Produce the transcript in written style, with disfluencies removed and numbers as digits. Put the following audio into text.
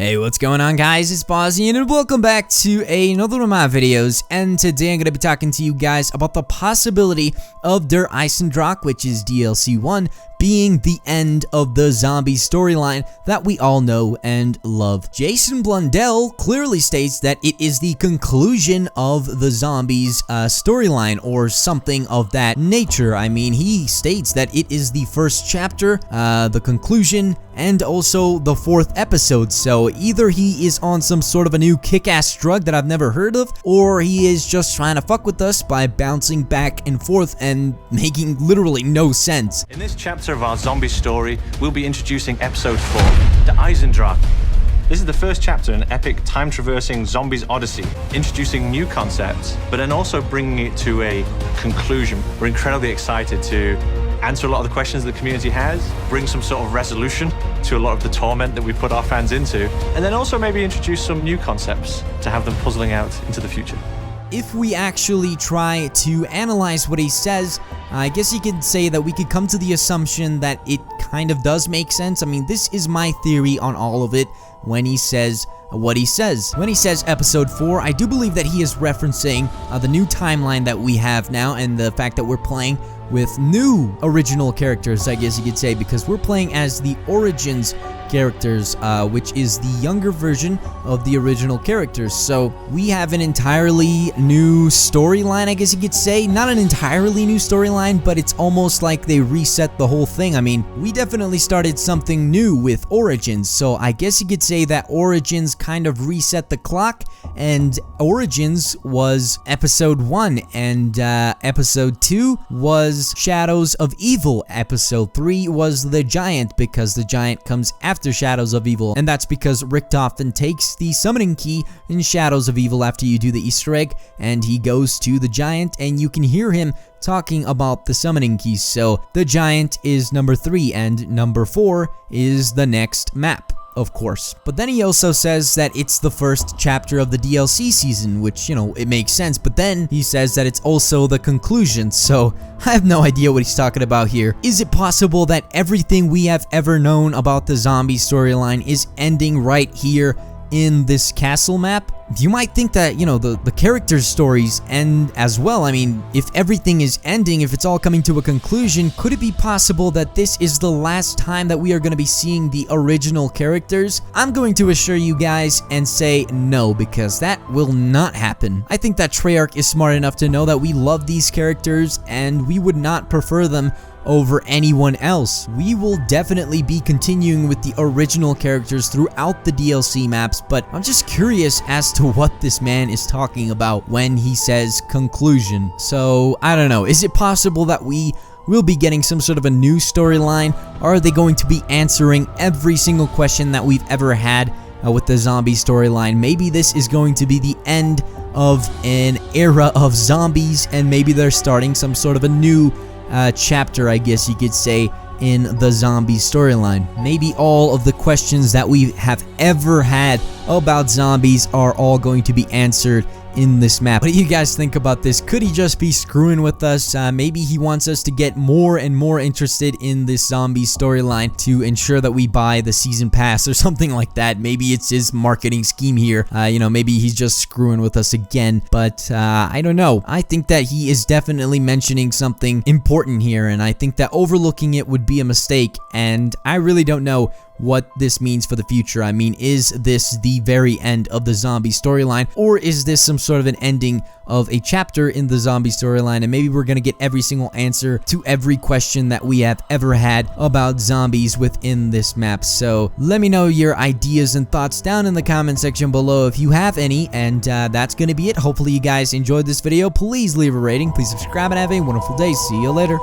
Hey, what's going on, guys? It's Bosnian and welcome back to another one of my videos, and today I'm going to be talking to you guys about the possibility of Der Eisendrache, which is DLC 1, being the end of the zombie storyline that we all know and love. Jason Blundell clearly states that it is the conclusion of the zombies storyline or something of that nature. I mean, he states that it is the first chapter, the conclusion, and also the 4th episode. So either he is on some sort of a new kick-ass drug that I've never heard of, or he is just trying to fuck with us by bouncing back and forth and making literally no sense. In this chapter of our zombie story, we'll be introducing episode 4, the Eisendrache. This is the first chapter in an epic time-traversing zombies odyssey, introducing new concepts, but then also bringing it to a conclusion. We're incredibly excited to answer a lot of the questions the community has, bring some sort of resolution to a lot of the torment that we put our fans into, and then also maybe introduce some new concepts to have them puzzling out into the future. If we actually try to analyze what he says, I guess you could say that we could come to the assumption that it kind of does make sense. I mean, this is my theory on all of it when he says what he says. When he says episode 4, I do believe that he is referencing the new timeline that we have now and the fact that we're playing with new original characters, I guess you could say, because we're playing as the Origins characters, which is the younger version of the original characters. So we have an entirely new storyline, I guess you could say. Not an entirely new storyline, but it's almost like they reset the whole thing. I mean, we definitely started something new with Origins, so I guess you could say that Origins kind of reset the clock, and Origins was episode 1, and episode 2 was Shadows of Evil. Episode 3 was the Giant, because the Giant comes after Shadows of Evil, and that's because Richtofen takes the summoning key in Shadows of Evil after you do the Easter egg, and he goes to the Giant, and you can hear him talking about the summoning keys. So the Giant is number 3, and number 4 is the next map, of course. But then he also says that it's the first chapter of the DLC season, which, you know, it makes sense, but then he says that it's also the conclusion, so I have no idea what he's talking about here. Is it possible that everything we have ever known about the zombie storyline is ending right here in this castle map? You might think that, you know, the characters' stories end as well. I mean, if everything is ending, if it's all coming to a conclusion, could it be possible that this is the last time that we are going to be seeing the original characters? I'm going to assure you guys and say no, because that will not happen. I think that Treyarch is smart enough to know that we love these characters and we would not prefer them over anyone else. We will definitely be continuing with the original characters throughout the DLC maps, but I'm just curious as to what this man is talking about when he says conclusion. So, I don't know. Is it possible that we will be getting some sort of a new storyline? Or are they going to be answering every single question that we've ever had with the zombie storyline? Maybe this is going to be the end of an era of zombies, and maybe they're starting some sort of a new chapter, I guess you could say, in the zombie storyline. Maybe all of the questions that we have ever had about zombies are all going to be answered in this map. What do you guys think about this? Could he just be screwing with us? Maybe he wants us to get more and more interested in this zombie storyline to ensure that we buy the season pass or something like that. Maybe it's his marketing scheme here. You know, maybe he's just screwing with us again, but I don't know. I think that he is definitely mentioning something important here, and I think that overlooking it would be a mistake, and I really don't know what this means for the future. I mean, is this the very end of the zombie storyline, or is this some sort of an ending of a chapter in the zombie storyline, and maybe we're gonna get every single answer to every question that we have ever had about zombies within this map? So let me know your ideas and thoughts down in the comment section below if you have any, and that's gonna be it. Hopefully you guys enjoyed this video. Please leave a rating, please subscribe, and have a wonderful day. See you later.